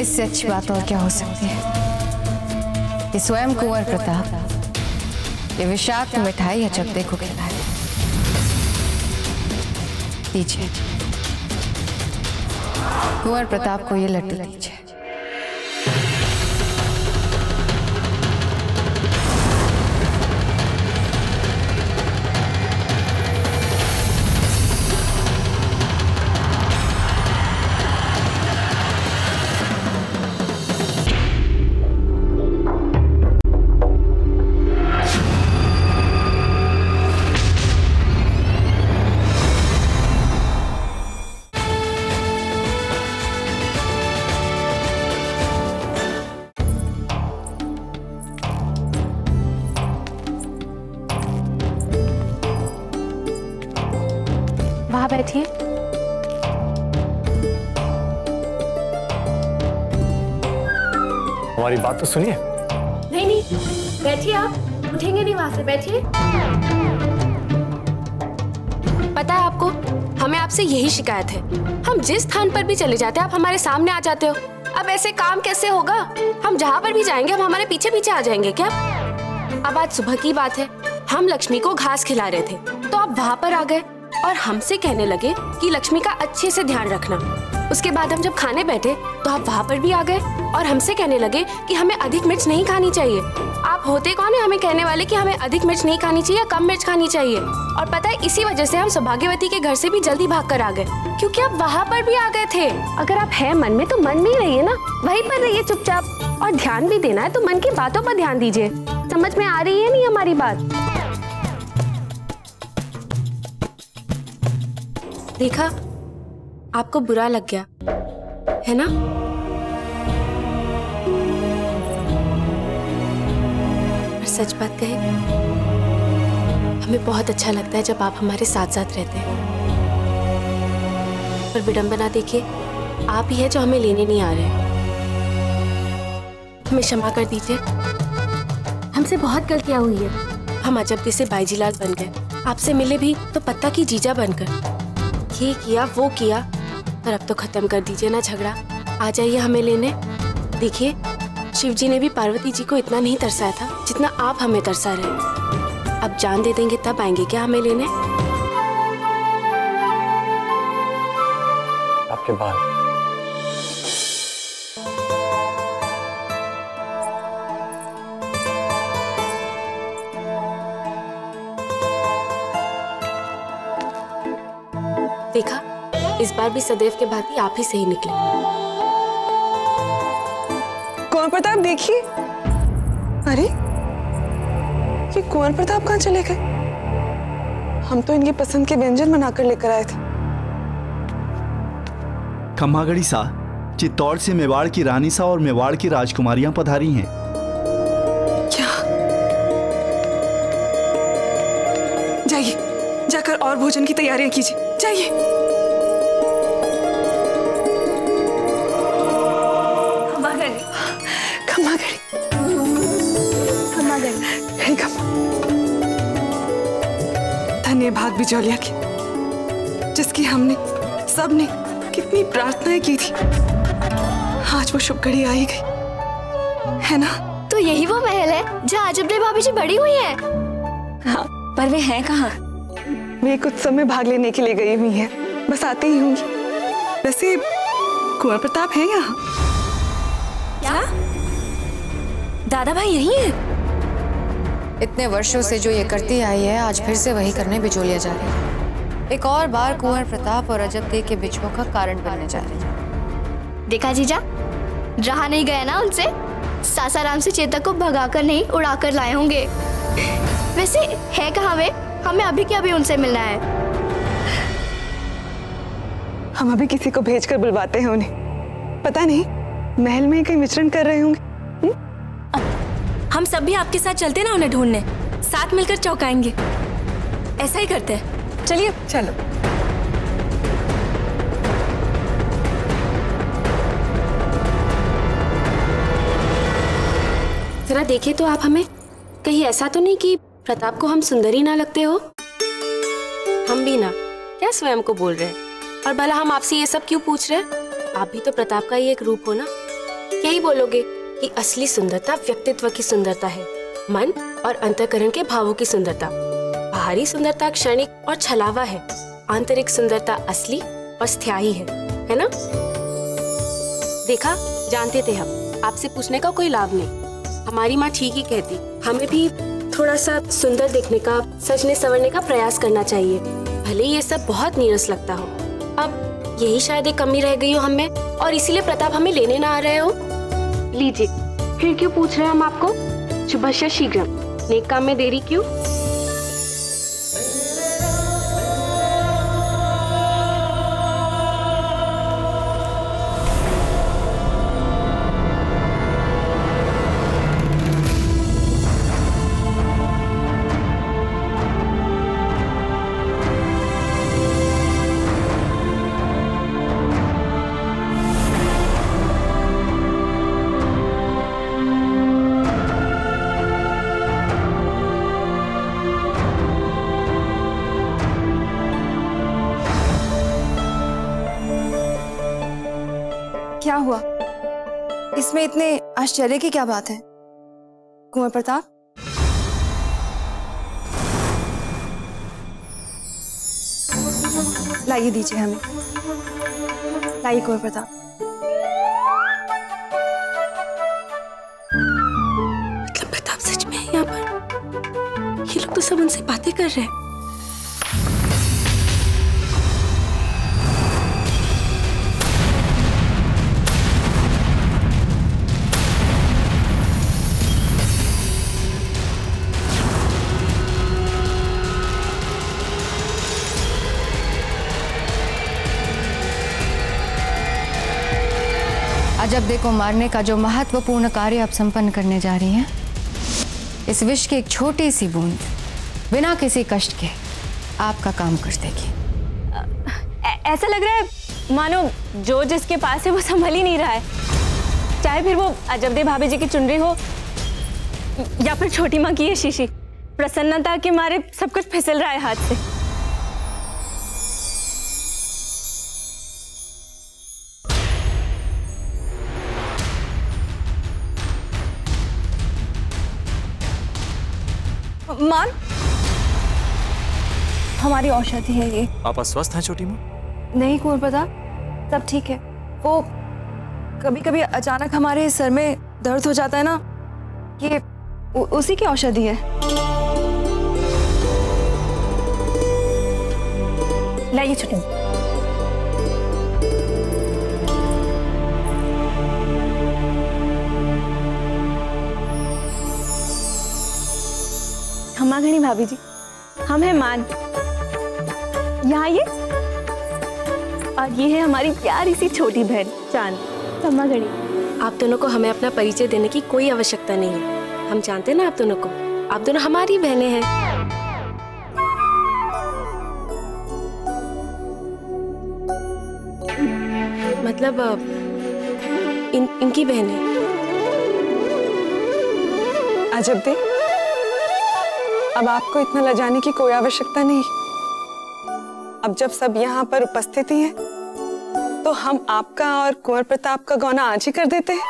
इससे अच्छी बात और क्या हो सकती है कि स्वयं कुंवर प्रताप ये विषाक्त मिठाई अजब को खिलाए। दीजिए, कुंवर प्रताप को ये लड्डू दीजिए। वहां बैठिए। हमारी बात तो सुनिए। नहीं नहीं, बैठिए, आप उठेंगे नहीं वहां से, बैठिए। पता है आपको, हमें आपसे यही शिकायत है। हम जिस स्थान पर भी चले जाते हैं आप हमारे सामने आ जाते हो। अब ऐसे काम कैसे होगा? हम जहाँ पर भी जाएंगे हम हमारे पीछे पीछे आ जाएंगे क्या? अब आज सुबह की बात है, हम लक्ष्मी को घास खिला रहे थे तो आप वहाँ पर आ गए और हमसे कहने लगे कि लक्ष्मी का अच्छे से ध्यान रखना। उसके बाद हम जब खाने बैठे तो आप वहाँ पर भी आ गए और हमसे कहने लगे कि हमें अधिक मिर्च नहीं खानी चाहिए। आप होते कौन है हमें कहने वाले कि हमें अधिक मिर्च नहीं खानी चाहिए, कम मिर्च खानी चाहिए? और पता है, इसी वजह से हम सौभाग्यवती के घर से भी जल्दी भाग कर आ गए, क्योंकि आप वहाँ पर भी आ गए थे। अगर आप है मन में तो मन में ही रहिए ना, वहीं पर रहिए चुपचाप। और ध्यान भी देना है तो मन की बातों पर ध्यान दीजिए। समझ में आ रही है नहीं हमारी बात? देखा, आपको बुरा लग गया है ना? और सच बात कहे, हमें बहुत अच्छा लगता है जब आप हमारे साथ साथ रहते हैं। पर विडंबना देखिए, आप ही है जो हमें लेने नहीं आ रहे। हमें क्षमा कर दीजिए, हमसे बहुत गलतियां हुई है। हम अजब से बाईजीलाल बन गए, आपसे मिले भी तो पत्ता की जीजा बनकर। ये किया वो किया, पर अब तो खत्म कर दीजिए ना झगड़ा। आ जाइए हमें लेने। देखिए, शिव जी ने भी पार्वती जी को इतना नहीं तरसाया था जितना आप हमें तरसा रहे। अब जान दे देंगे तब आएंगे क्या हमें लेने? आपके बाल। देखा, इस बार भी सदैव के भांति आप ही सही निकले। कुंवर प्रताप देखिए। अरे, ये कुंवर प्रताप कहाँ चले गए? हम तो इनकी पसंद के व्यंजन बनाकर लेकर आए थे। खम्हागढ़ी सा, चित्तौड़ से मेवाड़ की रानी सा और मेवाड़ की राजकुमारियां पधारी हैं। क्या? जाइए, जाकर और भोजन की तैयारियां कीजिए। जाइए। धन्य भाग बिजौलिया की, जिसकी हमने सबने कितनी प्रार्थनाएं की थी। आज वो शुभ घड़ी आ ही गई, है ना? तो यही वो महल है जहाँ अजब भाभी जी बड़ी हुई है। हाँ, पर वे हैं कहाँ? वे कुछ समय भाग लेने के लिए गई हुई है, बस आते ही होंगी। वैसे कुंवर प्रताप है यहाँ? क्या? दादा भाई यही है? इतने वर्षों से जो ये करती आई है, आज फिर से वही करने बिजोलिया जा रही है। एक और बार कुंवर प्रताप और अजब के विछोह का कारण बनने जा रही है। देखा जीजा, रहा नहीं गया ना उनसे। सासाराम से चेतक को भगाकर नहीं, उड़ाकर लाए होंगे। वैसे है कहाँ वे? हमें अभी के अभी उनसे मिलना है। हम अभी किसी को भेजकर बुलवाते हैं उन्हें। पता नहीं महल में कहीं विचरण कर रहे होंगे। हम सब भी आपके साथ चलते ना उन्हें ढूंढने, साथ मिलकर चौंकाएंगे। ऐसा ही करते हैं। चलिए, चलो। जरा देखे तो आप हमें, कहीं ऐसा तो नहीं कि प्रताप को हम सुंदरी ना लगते हो? हम भी ना, क्या स्वयं को बोल रहे हैं? और भला हम आपसे ये सब क्यों पूछ रहे हैं? आप भी तो प्रताप का ही एक रूप हो ना। यही बोलोगे कि असली सुंदरता व्यक्तित्व की सुंदरता है, मन और अंतःकरण के भावों की सुंदरता। बाहरी सुंदरता क्षणिक और छलावा है, आंतरिक सुंदरता असली और स्थायी है ना? देखा, जानते थे हम, आपसे पूछने का कोई लाभ नहीं। हमारी माँ ठीक ही कहती, हमें भी थोड़ा सा सुंदर दिखने का, सजने संवरने का प्रयास करना चाहिए, भले ये सब बहुत नीरस लगता हो। अब यही शायद एक कमी रह गई हो हम में, और इसीलिए प्रताप हमें लेने ना आ रहे हो। लीजिए, फिर क्यों पूछ रहे हैं हम आपको? शुभस्य शीघ्रम, नेक काम में देरी क्यों? क्या हुआ? इसमें इतने आश्चर्य की क्या बात है कुंवर प्रताप? लाइए, दीजिए हमें, लाइए कुंवर प्रताप। मतलब प्रताप सच में है यहाँ पर? ये लोग तो सब उनसे बातें कर रहे हैं। अजबदे को मारने का जो महत्वपूर्ण कार्य आप संपन्न करने जा रही हैं, इस विष की एक छोटी सी बूंद बिना किसी कष्ट के आपका काम कर देगी। ऐसा लग रहा है मानो जो जिसके पास है वो संभल ही नहीं रहा है, चाहे फिर वो अजबदे भाभी जी की चुनरी हो या फिर छोटी माँ की ये शीशी। प्रसन्नता के मारे सब कुछ फिसल रहा है हाथ से। मान, हमारी औषधि है ये। आप अस्वस्थ हैं छोटी माँ? नहीं कुंवर प्रताप, सब ठीक है। वो कभी कभी अचानक हमारे सर में दर्द हो जाता है ना, ये उसी की औषधि है। लाइए छोटी माँ। खम्मा घड़ी भाभी जी, हम हैं मान, यहाँ ये, और ये है हमारी प्यारी सी छोटी बहन चांद। खम्मा घड़ी, आप दोनों को हमें अपना परिचय देने की कोई आवश्यकता नहीं है। हम जानते हैं ना आप दोनों को, आप दोनों हमारी बहनें हैं। मतलब इनकी बहनें। अजबदे, अब आपको इतना लजाने की कोई आवश्यकता नहीं। अब जब सब यहाँ पर उपस्थित ही हैं, तो हम आपका और कुंवर प्रताप का गौना आज ही कर देते हैं।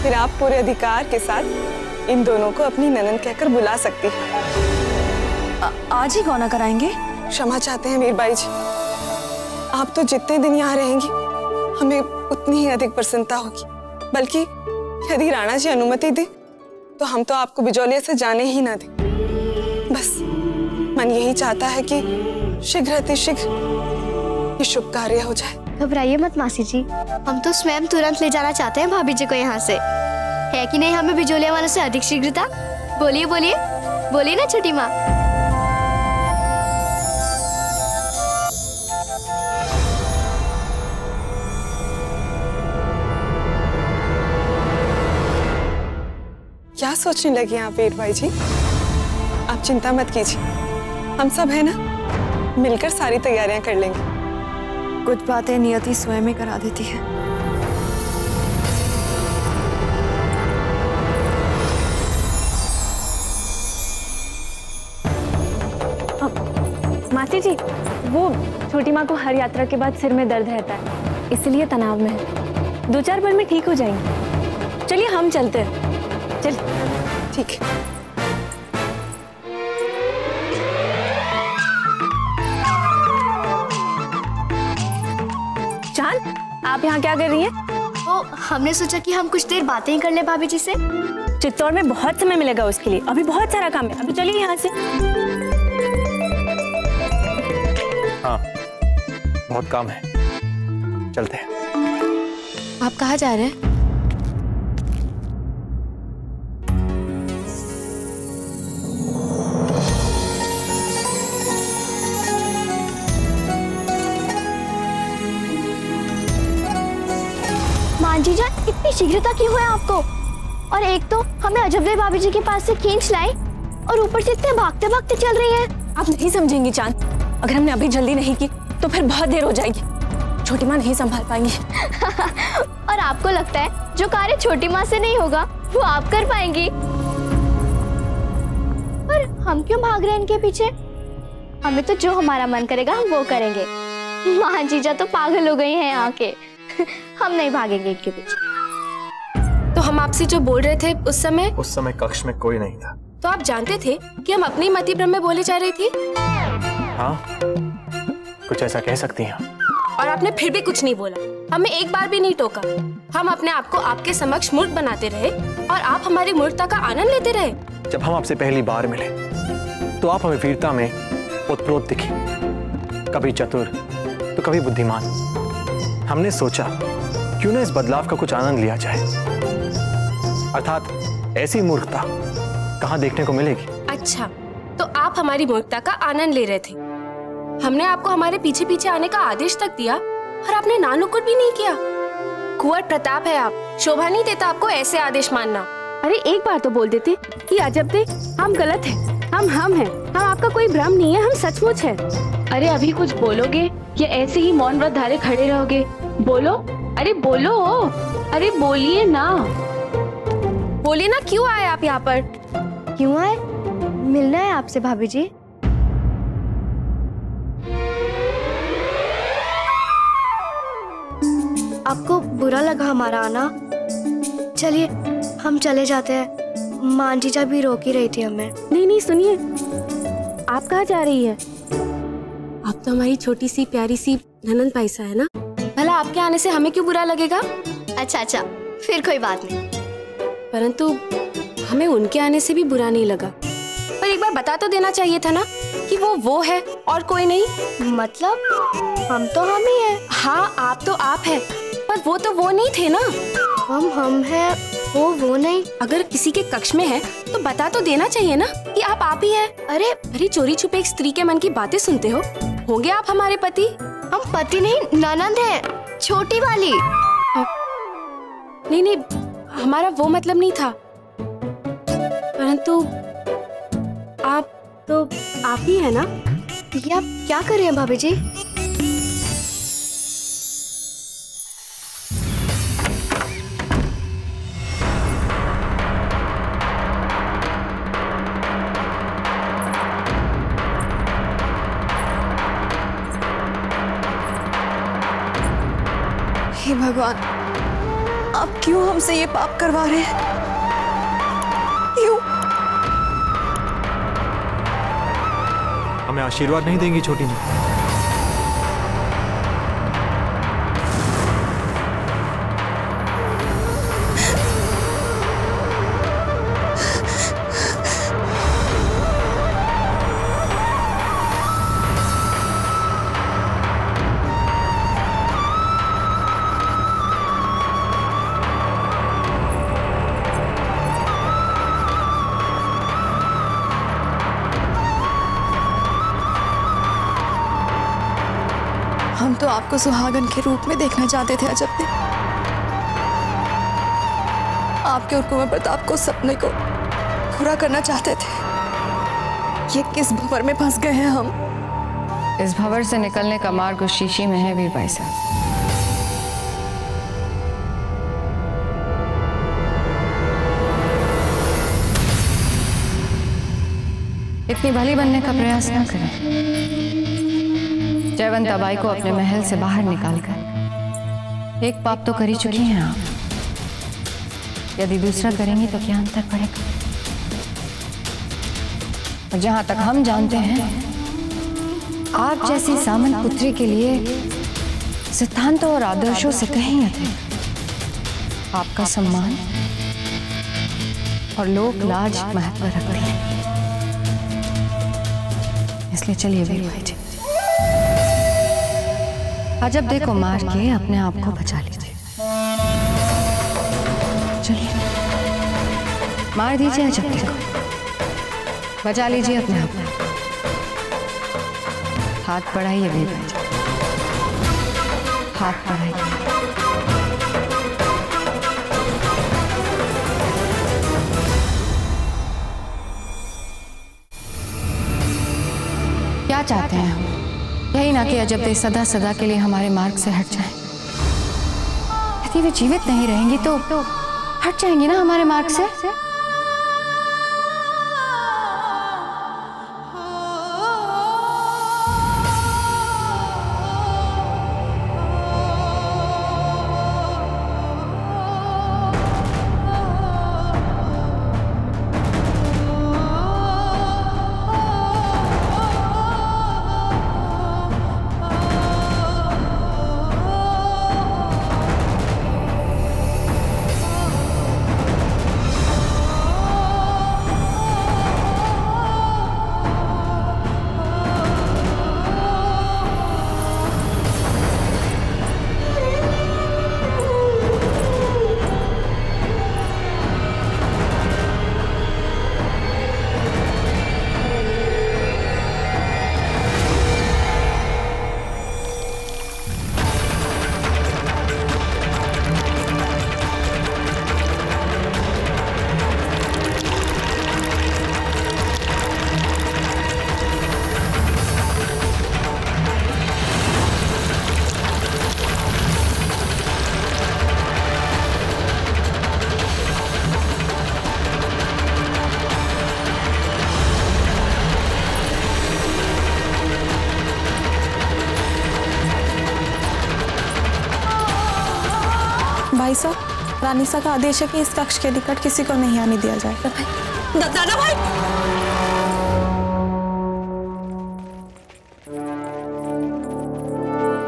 फिर आप पूरे अधिकार के साथ इन दोनों को अपनी ननद कहकर बुला सकती हैं। आज ही गौना कराएंगे? क्षमा चाहते हैं मीरबाई जी, आप तो जितने दिन यहाँ रहेंगी हमें उतनी ही अधिक प्रसन्नता होगी। बल्कि यदि राणा जी अनुमति दे तो हम तो आपको बिजौलिया से जाने ही ना दें। बस मन यही चाहता है कि शीघ्र अतिशीघ्र ये शुभ कार्य हो जाए। घबराइए मत मासी जी, हम तो स्वयं तुरंत ले जाना चाहते हैं भाभी जी को यहाँ से। है कि नहीं हमें बिजौलिया वालों से अधिक शीघ्रता? बोलिए बोलिए बोलिए ना छोटी माँ। क्या सोचने लगी आप वीरबाई जी? आप चिंता मत कीजिए, हम सब है ना, मिलकर सारी तैयारियां कर लेंगे। कुछ बातें नियति स्वयं ही करा देती है। मासी जी, वो छोटी माँ को हर यात्रा के बाद सिर में दर्द रहता है, इसलिए तनाव में है। 2-4 पल में ठीक हो जाएंगे। चलिए हम चलते हैं। चल ठीक है। चांद, आप यहाँ क्या कर रही हैं? तो हमने सोचा कि हम कुछ देर बातें ही कर ले भाभी जी से। चित्तौड़ में बहुत समय मिलेगा उसके लिए, अभी बहुत सारा काम है। अभी चलिए यहाँ से। हाँ, बहुत काम है, चलते हैं। आप कहाँ जा रहे हैं? मान जीजा, इतनी शीघ्रता क्यों है आपको? और एक तो हमें अजबदेव भाभी जी के पास से खींच लाई और ऊपर से इतने भागते भागते चल रही हैं। आप नहीं समझेंगी चांद, अगर हमने अभी जल्दी नहीं की तो फिर बहुत देर हो जाएगी। छोटी माँ नहीं संभाल पाएंगी। और आपको लगता है जो कार्य छोटी माँ से नहीं होगा वो आप कर पाएंगी? पर हम क्यों भाग रहे हैं इनके पीछे? हमें तो जो हमारा मन करेगा हम वो करेंगे। माँ जीजा तो पागल हो गई हैं यहाँ के। हम नहीं भागेंगे इनके पीछे। तो हम आपसे जो बोल रहे थे उस समय कक्ष में कोई नहीं था। तो आप जानते थे कि हम अपनी मति भ्रम में बोले जा रही थी? हाँ, कुछ ऐसा कह सकती हैं। और आपने फिर भी कुछ नहीं बोला, हमें एक बार भी नहीं टोका। हम अपने आप को आपके समक्ष मूर्ख बनाते रहे और आप हमारी मूर्खता का आनंद लेते रहे। जब हम आपसे पहली बार मिले तो आप हमें वीरता में ओतप्रोत दिखी, कभी चतुर तो कभी बुद्धिमान। हमने सोचा क्यों ना इस बदलाव का कुछ आनंद लिया जाए, अर्थात ऐसी मूर्खता कहाँ देखने को मिलेगी। अच्छा, तो आप हमारी मूर्खता का आनंद ले रहे थे। हमने आपको हमारे पीछे पीछे आने का आदेश तक दिया और आपने नानुकुर भी नहीं किया। कुंवर प्रताप है आप, शोभा नहीं देता आपको ऐसे आदेश मानना। अरे एक बार तो बोल देते कि अजबदेव हम गलत हैं, हम हैं, हम आपका कोई भ्रम नहीं है, हम सचमुच है। अरे अभी कुछ बोलोगे या ऐसे ही मौन व्रत धारे खड़े रहोगे? बोलो, अरे बोलो, अरे बोलिए ना। बोलिए ना, क्यों आए आप यहाँ पर? क्यों आए? मिलना है आपसे भाभी जी। आपको बुरा लगा हमारा आना? चलिए हम चले जाते हैं। मां जीजा भी रोक ही रही थी हमें। नहीं सुनिए, आप कहाँ जा रही है? आप तो हमारी छोटी सी प्यारी सी ननंद पाइसा है ना, भला आपके आने से हमें क्यों बुरा लगेगा? अच्छा, फिर कोई बात नहीं। परंतु हमें उनके आने से भी बुरा नहीं लगा। पर एक बार बता तो देना चाहिए था ना कि वो है और कोई नहीं। मतलब हम तो हम ही हैं। हाँ, आप तो आप है, पर वो तो वो नहीं थे ना। हम हैं, वो नहीं। अगर किसी के कक्ष में है तो बता तो देना चाहिए ना कि आप ही है। अरे चोरी छुपे एक स्त्री के मन की बातें सुनते हो। होंगे आप हमारे पति? हम पति नहीं, ननंद है, छोटी वाली। नहीं, हमारा वो मतलब नहीं था। परंतु आप तो आप ही है ना? ये आप क्या कर रहे हैं भाभी जी? हे भगवान, आप क्यों हमसे ये पाप करवा रहे हैं? क्यों? हमें आशीर्वाद नहीं देंगी छोटी माँ? हम तो आपको सुहागन के रूप में देखना चाहते थे अजबदेव। आपके और कुंवर प्रताप को सपने को पूरा करना चाहते थे। ये किस भंवर में फंस गए हैं हम? इस भंवर से निकलने का मार्ग उस शीशी में है वीर भाई साहब। इतनी भली बनने का प्रयास न करें। जयवंताबाई को अपने महल से बाहर निकालकर एक पाप तो कर ही चुकी हैं आप, यदि दूसरा करेंगी तो क्या अंतर पड़ेगा? और जहां तक हम जानते हैं, आप जैसी सामंत पुत्री के लिए सिद्धांतों और आदर्शों से कहीं अधिक आपका सम्मान और लोक लाज महत्व रखती है। इसलिए चलिए वीर भाई जी, अजब को मार के अपने आप को बचा लीजिए। चलिए मार दीजिए अजब को, बचा लीजिए अपने आप को। हाथ बढ़ाइए वीर भाई जी, हाथ बढ़ाइए। क्या चाहते हैं हम? यही ना कि अजब सदा सदा के लिए हमारे मार्ग से हट जाएं। यदि वे जीवित नहीं रहेंगी तो हट जाएंगी ना हमारे मार्ग से। भाई साहब, रानीसा का आदेश है कि इस कक्ष के निकट किसी को नहीं आने दिया जाएगा। दादा भाई,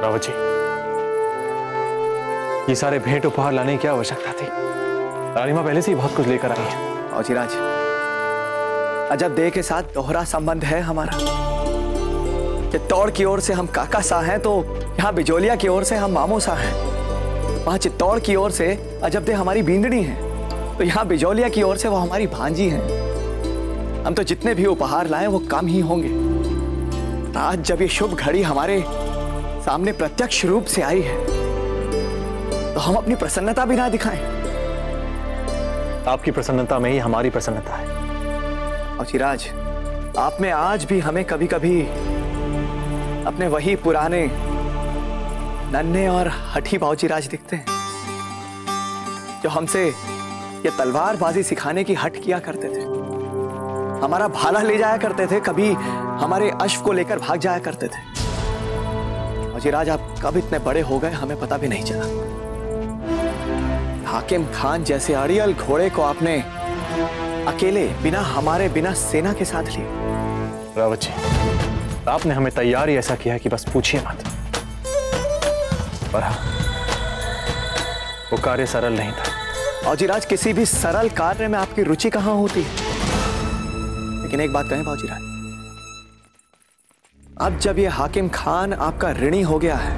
रावत जी, ये सारे भेंट उपहार लाने की क्या आवश्यकता थी? रानी माँ पहले से ही बहुत कुछ लेकर आई है। औजीराज, अजब देह के साथ दोहरा संबंध है हमारा। चित्तौड़ की ओर से हम काका सा हैं तो यहाँ बिजोलिया की ओर से हम मामू सा हैं। वहाँ चित्तौड़ की ओर से अजब देह हमारी बींदनी है तो यहाँ बिजोलिया की ओर से वो हमारी भांजी हैं। हम तो जितने भी उपहार लाए वो कम ही होंगे। आज जब ये शुभ घड़ी हमारे सामने प्रत्यक्ष रूप से आई है तो हम अपनी प्रसन्नता भी ना दिखाएं। आपकी प्रसन्नता में ही हमारी प्रसन्नता है। औजीराज, आप में आज भी हमें कभी कभी अपने वही पुराने नन्हे और हठी बाऊजीराज दिखते हैं जो हमसे ये तलवारबाजी सिखाने की हट किया करते थे। हमारा भाला ले जाया करते थे, कभी हमारे अश्व को लेकर भाग जाया करते थे। औजीराज, आप कब इतने बड़े हो गए हमें पता भी नहीं चला। हाकिम खान जैसे अड़ियल घोड़े को आपने अकेले बिना सेना के साथ लिए। रावत जी, आपने हमें तैयार ही ऐसा किया कि बस पूछिए मत। पर हाँ, वो कार्य सरल नहीं था। बाऊजीराज, किसी भी सरल कार्य में आपकी रुचि कहां होती है? लेकिन एक बात कहें बाऊजीराज, अब जब ये हाकिम खान आपका ऋणी हो गया है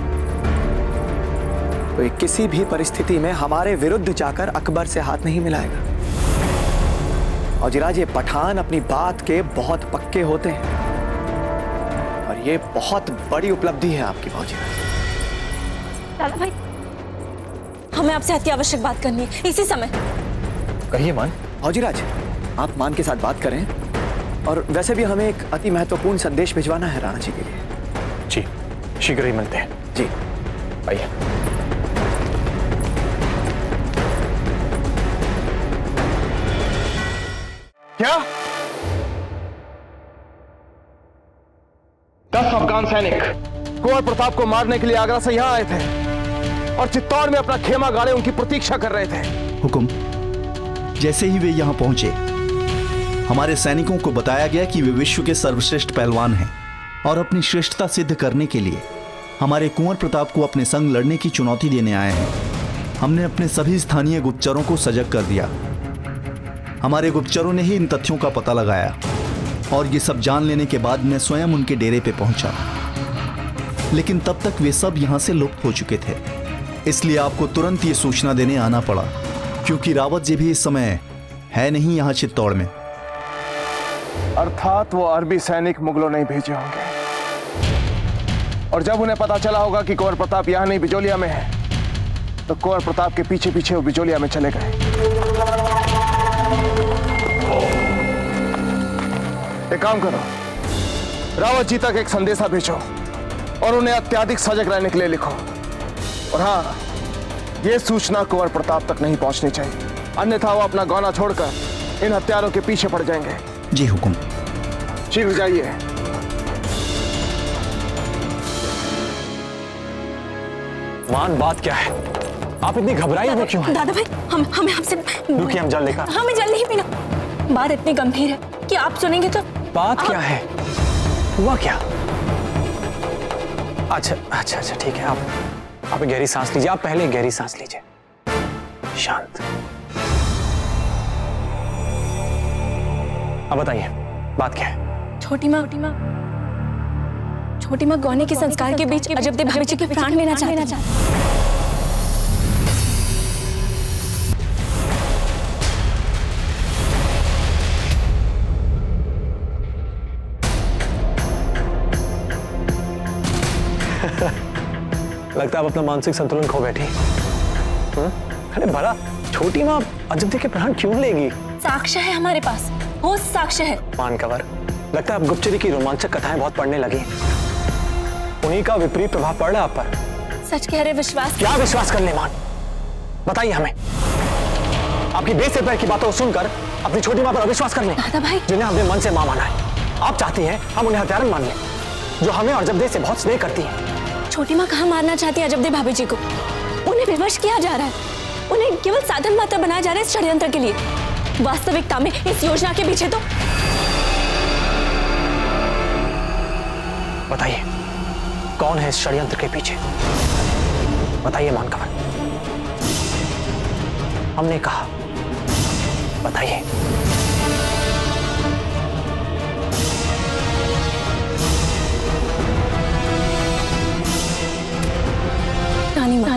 तो ये किसी भी परिस्थिति में हमारे विरुद्ध जाकर अकबर से हाथ नहीं मिलाएगा। बाऊजीराज, ये पठान अपनी बात के बहुत पक्के होते हैं और ये बहुत बड़ी उपलब्धि है आपकी बाऊजीराज। दादा भाई, हमें आपसे अति आवश्यक बात करनी है इसी समय। कहिए मान। बाऊजीराज, आप मान के साथ बात करें, और वैसे भी हमें एक अति महत्वपूर्ण संदेश भिजवाना है राणा जी के लिए। जी, शीघ्र ही मिलते हैं। जी आइए। क्या 10 अफगान सैनिक कुंवर प्रताप को मारने के लिए आगरा से यहां आए थे? और चित्तौड़ में अपना खेमा गाड़े उनकी प्रतीक्षा कर रहे थे। हुकुम, जैसे ही वे यहाँ पहुंचे, हमारे सैनिकों को बताया गया कि वे विश्व के सर्वश्रेष्ठ पहलवान हैं और अपनी श्रेष्ठता सिद्ध करने के लिए हमारे कुंवर प्रताप को अपने संग लड़ने की चुनौती देने आए हैं। हमने अपने सभी स्थानीय गुप्तचरों को सजग कर दिया। हमारे गुप्तचरों ने ही इन तथ्यों का पता लगाया और ये सब जान लेने के बाद मैं स्वयं उनके डेरे पे पहुंचा, लेकिन तब तक वे सब यहाँ से लुप्त हो चुके थे। इसलिए आपको तुरंत ये सूचना देने आना पड़ा, क्योंकि रावत जी भी इस समय है नहीं यहाँ चित्तौड़ में। अर्थात वो अरबी सैनिक मुगलों ने भेजे होंगे, और जब उन्हें पता चला होगा कि कुंवर प्रताप यहाँ नहीं बिजोलिया में है, तो कुंवर प्रताप के पीछे पीछे वो बिजोलिया में चले गए। एक काम करो, रावत जी तक एक संदेशा भेजो और उन्हें अत्यधिक सजग रहने के लिए लिखो। और हाँ, यह सूचना कुंवर प्रताप तक नहीं पहुंचनी चाहिए, अन्यथा वो अपना गौना छोड़कर इन हत्यारों के पीछे पड़ जाएंगे। जी हुकुम। शीघ्र जाइए। मान, बात क्या है? आप इतनी घबराई हुई क्यों हैं? दादा भाई, हमें आपसे रुकिए, हम जल लेकर। हमें जल नहीं पीना। बात इतनी गंभीर है कि आप सुनेंगे तो। बात क्या है? हुआ क्या? अच्छा ठीक है, आप एक गहरी सांस लीजिए। आप पहले एक गहरी सांस लीजिए, शांत। अब बताइए, बात क्या है? छोटी माँ गौने के संस्कार के बीच अजबदेव भाभी जी के प्राण लेना चाहते हैं। लगता है आप अपना मानसिक संतुलन खो बैठी। अरे भला छोटी माँ अजबदेव के प्राण क्यों लेगी? साक्ष्य है हमारे पास, वो साक्ष्य है। मानकवर, लगता है आप गुप्तचरी की रोमांचक कथाएं बहुत पढ़ने लगी। उन्हीं का विपरीत प्रभाव पड़ रहा है आप पर। सच कह रहे, विश्वास। क्या विश्वास कर ले मान? बताइए हमें। आपकी बेस पैर की बातों को सुनकर अपनी छोटी माँ पर अविश्वास करने, दादा भाई, जिन्हें हमने मन से मां माना है। आप चाहती हैं हम उन्हें हत्यारन मान लें, जो हमें और अजबदेव से बहुत स्नेह करती है। छोटी माँ कहाँ मारना चाहती है अजबदेव भाभी जी को? उन्हें विवश किया जा रहा है, उन्हें केवल साधन मात्र बनाया जा रहा है इस षड्यंत्र के लिए। वास्तविकता में इस योजना के पीछे तो। बताइए, कौन है इस षड्यंत्र के पीछे? बताइए मानकवर, हमने कहा बताइए। रानी माँ।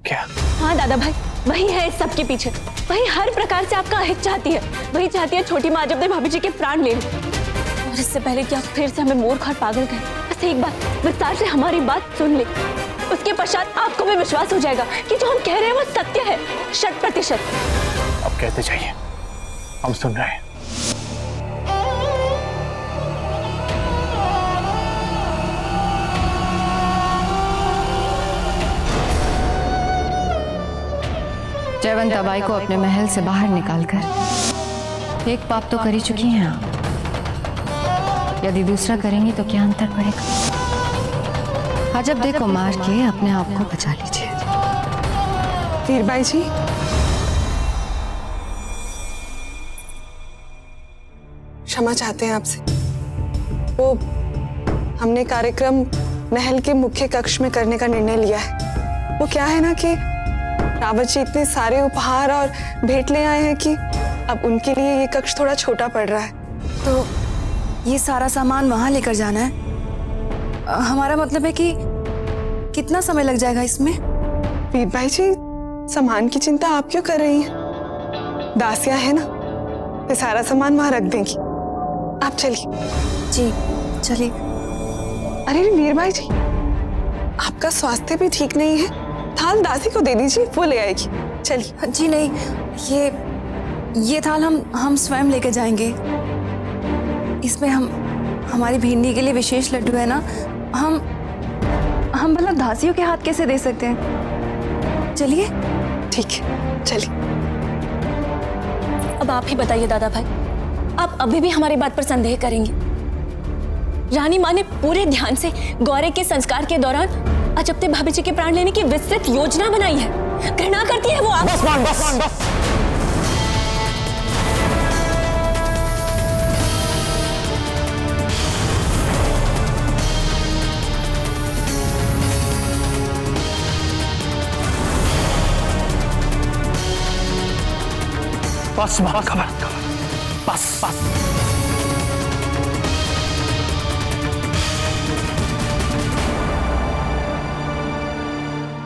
क्या? हाँ दादा भाई, वही है इस सब के पीछे। वही हर प्रकार से आपका अहित चाहती है। वही चाहती है छोटी माँ अजबदेव भाभी जी के प्राण ले। और इससे पहले कि आप फिर से हमें मूर्ख और पागल कहें, बस एक बार विस्तार से हमारी बात सुन ले। उसके पश्चात आपको भी विश्वास हो जाएगा कि जो हम कह रहे हैं वो सत्य है, 100%। अब कहते जाइए, हम सुन रहे हैं। जयवंत बाई को अपने महल से बाहर निकालकर एक पाप तो कर ही चुकी हैं आप। यदि दूसरा करेंगी तो क्या अंतर पड़ेगा? अजबदेव को मार के अपने आप को बचा लीजिए। वीरबाई जी, क्षमा चाहते हैं आपसे। वो हमने कार्यक्रम महल के मुख्य कक्ष में करने का निर्णय लिया है। वो क्या है ना कि रावत जी इतने सारे उपहार और भेंट ले आए हैं कि अब उनके लिए ये कक्ष थोड़ा छोटा पड़ रहा है। तो ये सारा सामान वहां लेकर जाना है? हमारा मतलब है कि कितना समय लग जाएगा इसमें? वीरबाई जी, सामान की चिंता आप क्यों कर रही हैं? दासियां है ना, ये सारा सामान वहां रख देंगी। आप चलिए। जी चलिए। अरे वीरबाई जी, आपका स्वास्थ्य भी ठीक नहीं है, थाल दासी को दे दीजिए, वो ले आएगी। चलिए। जी नहीं, ये थाल हम स्वयं लेकर जाएंगे। इसमें हमारी भिंडी के लिए विशेष लड्डू है ना, हम मतलब दासियों के हाथ कैसे दे सकते हैं? चलिए। ठीक है, चलिए। अब आप ही बताइए दादा भाई, आप अभी भी हमारी बात पर संदेह करेंगे? रानी माँ ने पूरे ध्यान से गौरे के संस्कार के दौरान अजब्दे भाभी जी के प्राण लेने की विस्तृत योजना बनाई है। घृणा करती है वो आप। बस मान, बस मान, बस। बस मां, खबर बस बस।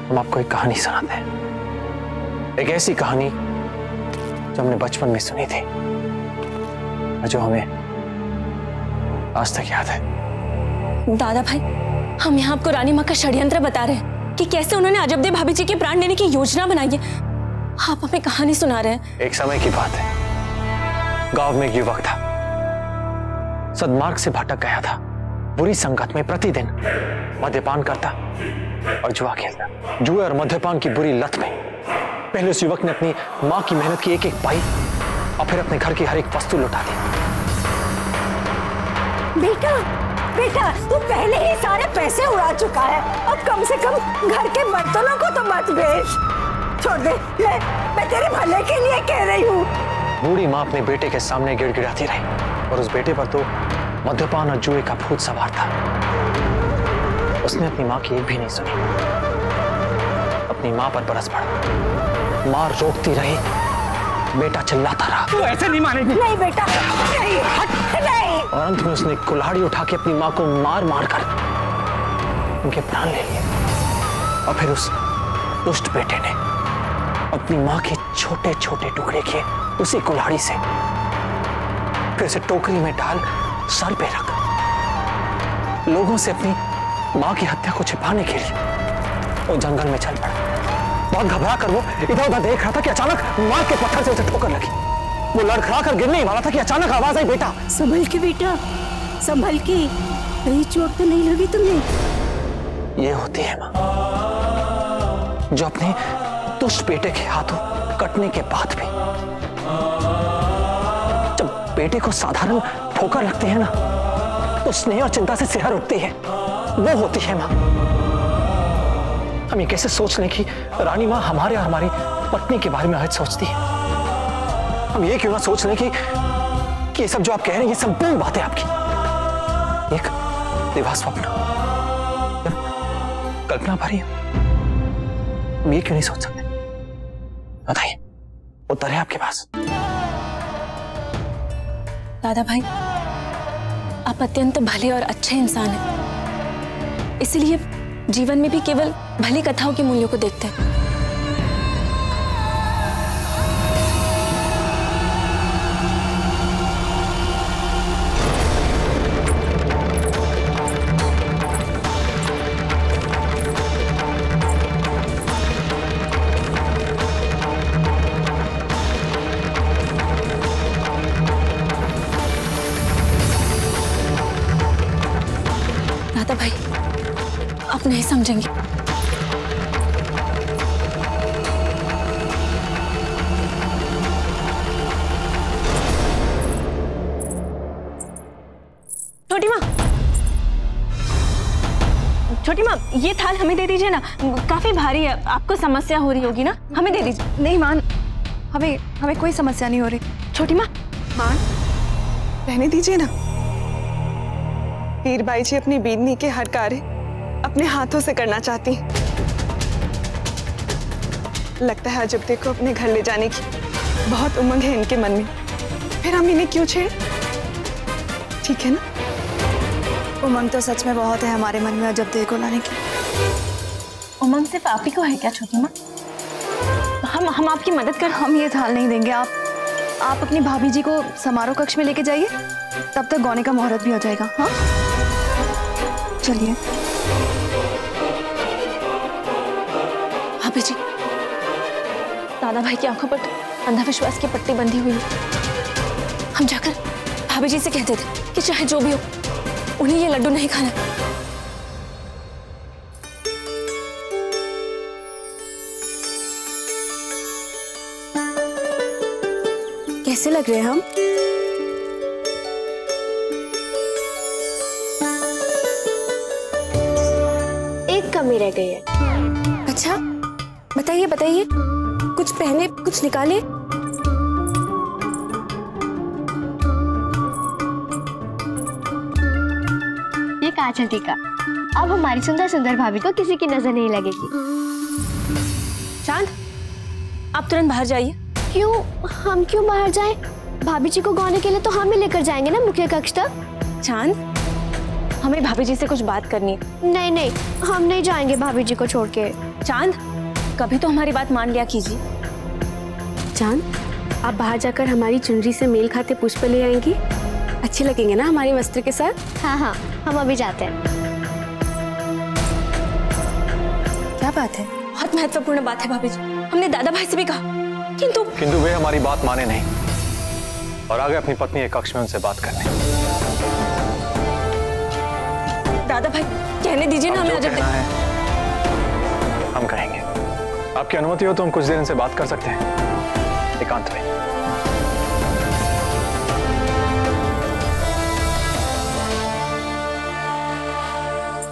हम आपको एक कहानी सुनाते हैं, एक ऐसी कहानी जो हमने बचपन में सुनी थी और जो हमें आज तक याद है। दादा भाई, हम यहाँ आपको रानी माँ का षड्यंत्र बता रहे हैं कि कैसे उन्होंने अजब्दे भाभी जी के प्राण लेने की योजना बनाई है। आप हमें कहानी सुना रहे हैं। एक समय की बात है, गांव में एक युवक था, सद्मार्ग से भटक गया था। बुरी संगत में प्रतिदिन मद्यपान करता और जुआ खेलता। जुए और मद्यपान की बुरी लत में पहले उस युवक ने अपनी मां की मेहनत की एक एक पाई और फिर अपने घर की हर एक वस्तु लुटा दी। बेटा बेटा, तू पहले ही सारे पैसे उड़ा चुका है, अब कम से कम घर के बर्तनों को तो मत बेच। छोड़ दे, मैं तेरे भले के लिए कह रही हूँ। बूढ़ी माँ अपने बेटे के सामने गिड़गिड़ाती रही और उस बेटे पर तो मद्यपान और जुए का भूत सवार था। उसने अपनी माँ की एक भी नहीं सुनी, अपनी माँ पर बरस पड़ा। माँ रोकती रही, बेटा चिल्लाता रहा। तू ऐसे नहीं मानेगी। नहीं बेटा, नहीं, नहीं। और अंत में उसने कुल्हाड़ी उठा के अपनी माँ को मार मार कर उनके प्राण ले लिए। और फिर उस दुष्ट बेटे ने अपनी माँ के छोटे छोटे टुकड़े किए उसी कुल्हाड़ी से, फिर उसे टोकरी में डाल सर पे रख लोगों से अपनी माँ की हत्या को छिपाने के लिए वो जंगल में चल पड़ा। बहुत घबरा कर वो इधर उधर देख रहा था कि अचानक माँ के पत्थर से उसे ठोकर लगी। वो लड़खड़ा कर गिरने वाला था कि अचानक आवाज आई, बेटा संभल के बेटा, संभल के, कहीं चोट तो नहीं लगी तुम्हें? ये होती है माँ जो अपने दुष्ट बेटे के हाथों कटने के बाद भी जब बेटे को साधारण ठोकर लगती है ना, तो स्नेह और चिंता से सिहर उठती है। वो होती है माँ। हम ये कैसे सोच लें कि रानी माँ हमारे और हमारी पत्नी के बारे में आज सोचती है। हम ये क्यों ना सोच लें कि ये सब जो आप कह रहे हैं ये संपूर्ण बातें आपकी एक दिवा स्वप्न, कल्पना भरी है। हम ये क्यों नहीं सोच सकते? बताइए, उत्तर है आपके पास। दादा भाई, आप अत्यंत भले और अच्छे इंसान हैं, इसलिए जीवन में भी केवल भली कथाओं के मूल्यों को देखते हैं। दादा भाई, आप नहीं समझेंगे। छोटी माँ, ये थाल हमें दे दीजिए ना, काफी भारी है, आपको समस्या हो रही होगी ना, हमें दे दीजिए। नहीं मान, हमें कोई समस्या नहीं हो रही। छोटी माँ, मान, रहने दीजिए ना। वीरबाई जी अपनी बीदनी के हर कार्य अपने हाथों से करना चाहती हैं। लगता है अजब्दे को अपने घर ले जाने की बहुत उमंग है इनके मन में, फिर हम इन्हें क्यों छेड़? ठीक है ना? उमंग तो सच में बहुत है हमारे मन में अजब्दे को लाने की। उमंग सिर्फ आप ही को है क्या छोटी माँ? हम आपकी मदद कर। हम ये थाल नहीं देंगे। आप अपनी भाभी जी को समारोह कक्ष में लेके जाइए, तब तक गौने का मुहूर्त भी हो जाएगा। हाँ, चलिए। भाभी जी, दादा भाई की आंखों पर अंधविश्वास की पट्टी बंधी हुई है। हम जाकर भाभी जी से कहते थे कि चाहे जो भी हो, उन्हें ये लड्डू नहीं खाना। कैसे लग रहे हैं हम? एक कमी रह गई है। अच्छा, बताइए बताइए, कुछ पहने कुछ निकाले। ये काजल टीका अब हमारी सुंदर सुंदर भाभी को किसी की नजर नहीं लगेगी। चांद, आप तुरंत बाहर जाइए। क्यों? हम क्यों बाहर जाएं? भाभी जी को गौने के लिए तो हम ही लेकर जाएंगे ना मुख्य कक्ष तक। चांद, हमें भाभी जी से कुछ बात करनी है। नहीं नहीं, हम नहीं जाएंगे भाभी जी को छोड़ के। चांद, कभी तो हमारी बात मान लिया कीजिए। चांद, आप बाहर जाकर हमारी चुनरी से मेल खाते पुष्प ले आएंगी? अच्छे लगेंगे ना हमारे वस्त्र के साथ? हाँ हाँ, हम अभी जाते हैं। क्या बात है? बहुत महत्वपूर्ण बात है भाभी जी। हमने दादा भाई से भी कहा, किंतु वे हमारी बात माने नहीं और आगे अपनी पत्नी के कक्ष में उनसे बात करने। दादा भाई, कहने दीजिए ना हमें। कहना है हम कहेंगे। आपकी अनुमति हो तो हम कुछ देर इनसे बात कर सकते हैं एकांत में।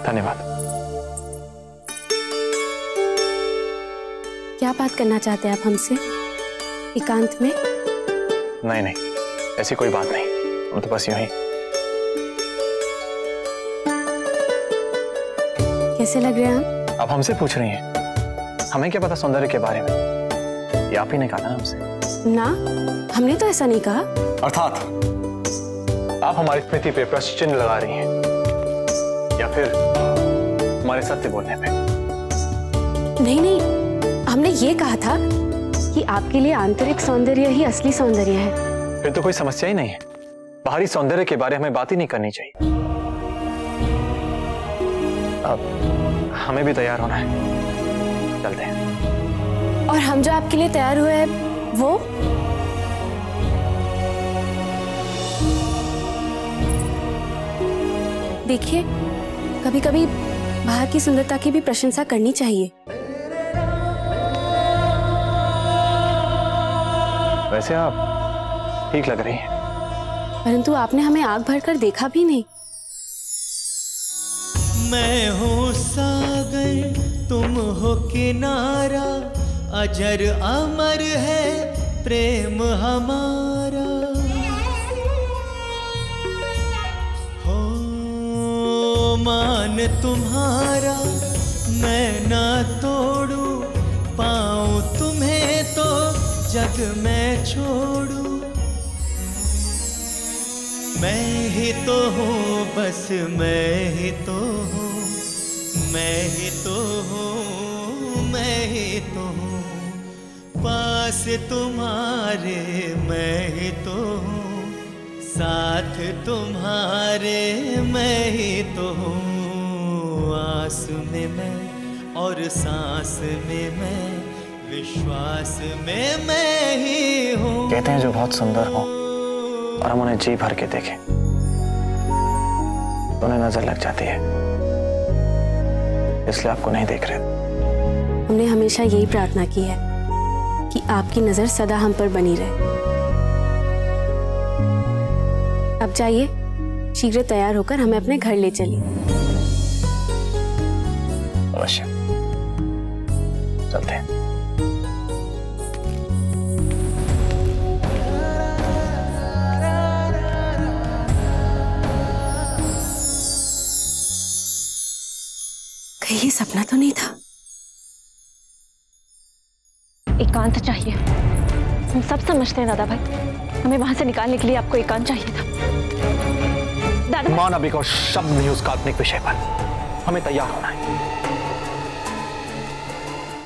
धन्यवाद। क्या बात करना चाहते हैं आप हमसे एकांत में? नहीं नहीं, ऐसी कोई बात नहीं। हम तो बस यूं ही। कैसे लग रहे हैं हम? आप हमसे पूछ रही हैं, हमें क्या पता सौंदर्य के बारे में? ये आप ही ने कहा ना हमसे। ना, हमने तो ऐसा नहीं कहा। अर्थात आप हमारी स्मृति पे प्रश्न चिन्ह लगा रही हैं या फिर हमारे सत्य बोलने पे? नहीं नहीं, हमने ये कहा था कि आपके लिए आंतरिक सौंदर्य ही असली सौंदर्य है। फिर तो कोई समस्या ही नहीं है। बाहरी सौंदर्य के बारे में बात ही नहीं करनी चाहिए। अब हमें भी तैयार होना है, चलते हैं। और हम जो आपके लिए तैयार हुए हैं वो? देखिए, कभी कभी बाहर की सुंदरता की भी प्रशंसा करनी चाहिए। वैसे आप ठीक लग रही हैं। परंतु आपने हमें आग भरकर देखा भी नहीं। मैं हूँ सागर, तुम हो किनारा, अजर अमर है प्रेम हमारा। हो मान तुम्हारा मैं ना तोड़ू, पाऊँ तुम्हें तो जग में छोड़ू। मैं ही तो हूँ, बस मैं ही तो हूँ, मैं ही तो हूँ, मैं ही तो हूँ, पास तुम्हारे मैं ही तो हूँ, साथ तुम्हारे मैं ही तो हूँ। आस में मैं और सांस में मैं, विश्वास में मैं ही हूँ। कहते हैं जो बहुत सुंदर हो और हम उन्हें जी भर के देखें तो उन्हें नजर लग जाती है, इसलिए आपको नहीं देख रहे। हमने हमेशा यही प्रार्थना की है कि आपकी नजर सदा हम पर बनी रहे। अब जाइए, शीघ्र तैयार होकर हमें अपने घर ले चलिए। अवश्य, चलते हैं। कहीं ये सपना तो नहीं था? एकांत चाहिए, हम सब समझते हैं दादा भाई। हमें वहां से निकालने के लिए आपको एकांत चाहिए था। दादा मान अभी को शब्द नहीं उस काल्पनिक विषय पर। हमें तैयार होना है।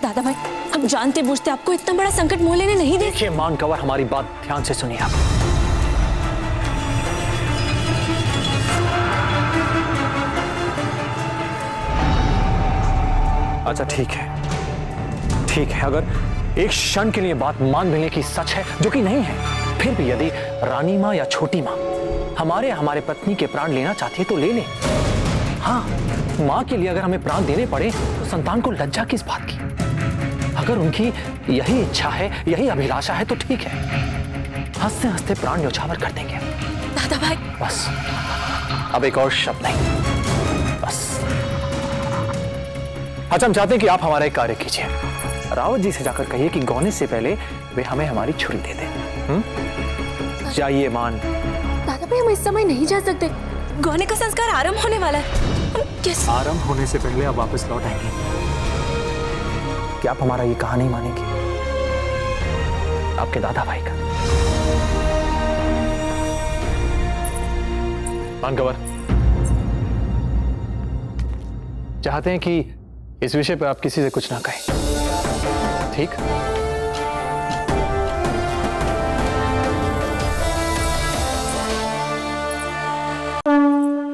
दादा भाई, हम जानते बूझते आपको इतना बड़ा संकट मोह लेने नहीं देते। देखिए मान कंवर, हमारी बात ध्यान से सुनिए आप। अच्छा ठीक है, ठीक है, अगर एक क्षण के लिए बात मान लेने की सच है, जो कि नहीं है, फिर भी यदि रानी माँ या छोटी माँ हमारे पत्नी के प्राण लेना चाहती है तो ले ले। हाँ, माँ के लिए अगर हमें प्राण देने पड़े तो संतान को लज्जा किस बात की? अगर उनकी यही इच्छा है, यही अभिलाषा है तो ठीक है, हंसते हंसते प्राण न्यौछावर कर देंगे। दादा भाई बस अब एक और शब्द नहीं, बस। अच्छा, हम चाहते हैं कि आप हमारा एक कार्य कीजिए। रावत जी से जाकर कहिए कि गौने से पहले वे हमें हमारी छुरी दे दें। चाहिए मान। दादा भाई हम इस समय नहीं जा सकते, गौने का संस्कार आरंभ होने वाला है। हम कैसे? आरंभ होने से पहले आप वापस लौट आएंगे। क्या आप हमारा ये कहा नहीं मानेंगे? आपके दादा भाई का। मानकवर, चाहते हैं कि इस विषय पर आप किसी से कुछ ना कहें, ठीक?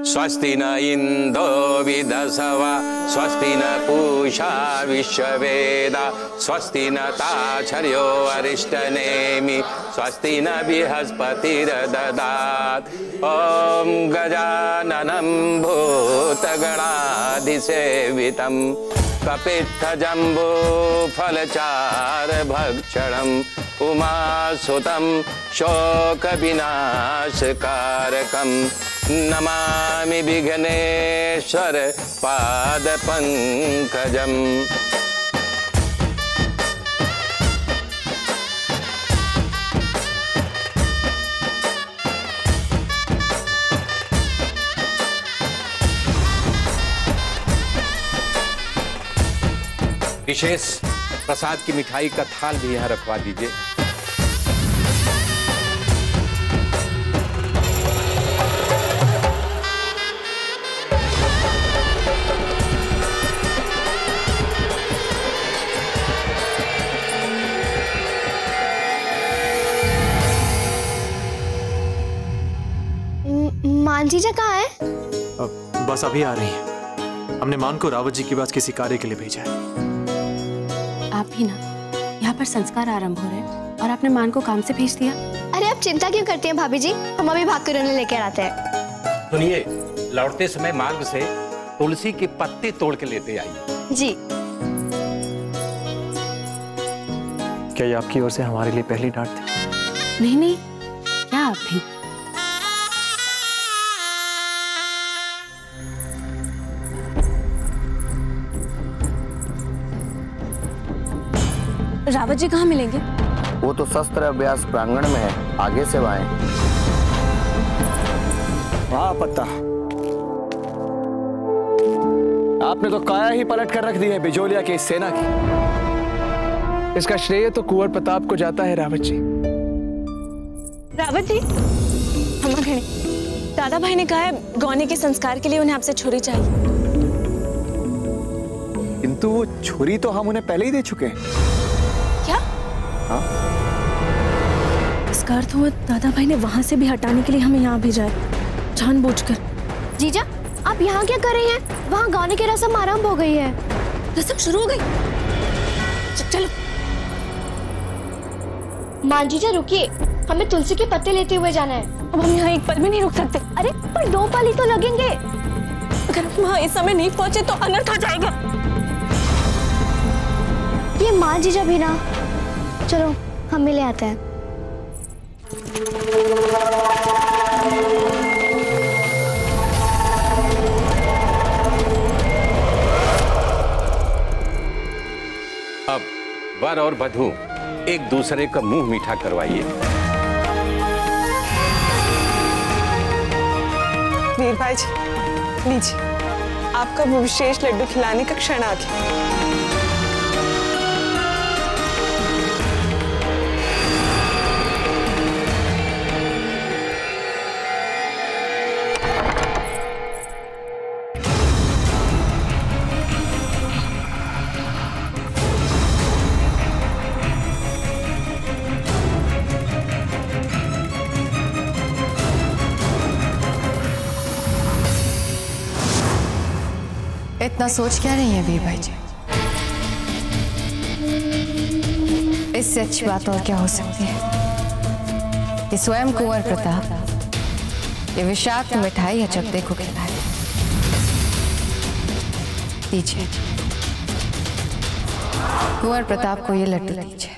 स्वस्ति न इंदो विदसवा स्वस्ति न पूषा विश्ववेदा स्वस्ति न ताक्षर्यो अरिष्टनेमि स्वस्ति न बृहस्पतिर्ददात्। ओम गजाननं भूतगणाधिसेवितं कपित्थजम्बो फलचारभक्षणम् उमासुतं शोकविनाशकारकं नमामि विघ्नेश्वर पादपङ्कजम्। विशेष प्रसाद की मिठाई का थाल भी यहाँ रखवा दीजिए। मान जीजा कहाँ है? बस अभी आ रही है। हमने मान को रावत जी के पास किसी कार्य के लिए भेजा है। आप भी ना, यहाँ पर संस्कार आरंभ हो रहे हैं और आपने मान को काम से भेज दिया। अरे आप चिंता क्यों करती हैं भाभी जी, हम अभी भाग कर उन्हें लेकर आते हैं। सुनिए, लौटते समय मार्ग से तुलसी के पत्ते तोड़ के लेते आइए। जी। क्या ये आपकी ओर से हमारे लिए पहली डांट थी? नहीं नहीं, क्या आप भी? रावत जी कहाँ मिलेंगे? वो तो शस्त्र अभ्यास प्रांगण में है, आगे से आए। वाह पत्ता, आपने तो काया ही पलट कर रख दी है बिजोलिया की इस सेना की। इसका श्रेय तो कुंवर प्रताप को जाता है रावत जी। रावत जी, हमारे दादा भाई ने कहा है गौने के संस्कार के लिए उन्हें आपसे छुरी चाहिए। किंतु वो छुरी तो हम उन्हें पहले ही दे चुके हैं। क्या? हाँ? इसका अर्थ हुआ दादा भाई ने वहां से भी हटाने के लिए हमें यहाँ भेजा है, जानबूझकर। जीजा, आप यहाँ क्या कर रही हैं? वहाँ गाने की रस्म आरंभ हो गई है। रस्म शुरू हो गई? चलो। मान जीजा रुकिए, हमें तुलसी के पत्ते लेते हुए जाना है। अब हम यहाँ एक पल भी नहीं रुक सकते। अरे पर 2 पल ही तो लगेंगे। अगर हम वहाँ इस समय नहीं पहुंचे तो अनर्थ हो जाएगा। ये मान जीजा भी ना, चलो हम मिले आते हैं। अब वर और वधू एक दूसरे का मुंह मीठा करवाइए। वीर भाई जी, लीजिए, आपका वो विशेष लड्डू खिलाने का क्षण आ गया। इतना सोच क्या रही है वीर भाई जी? इससे अच्छी बात और क्या हो सकती है कि स्वयं कुंवर प्रताप ये विषाक्त मिठाई अजबदे को खिलाए। दीजिए, कुंवर प्रताप को ये लड्डू दीजिए।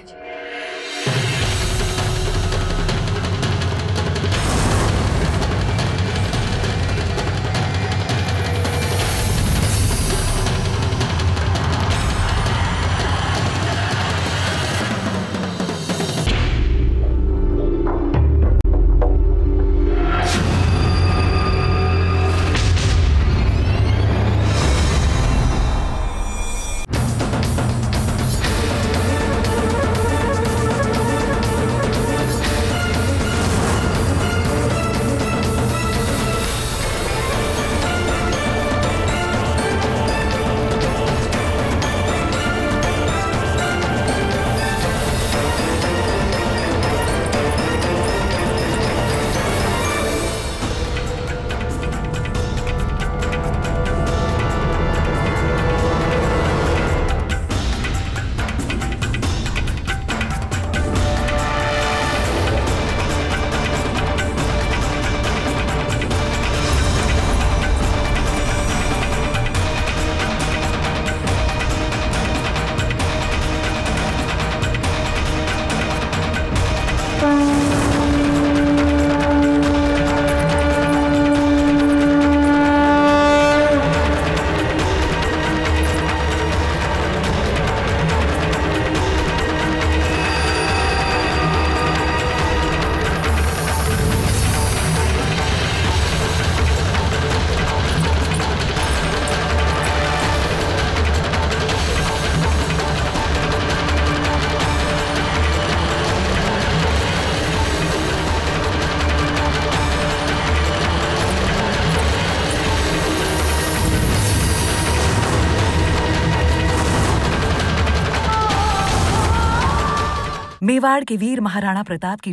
मेवाड़ के वीर महाराणा प्रताप की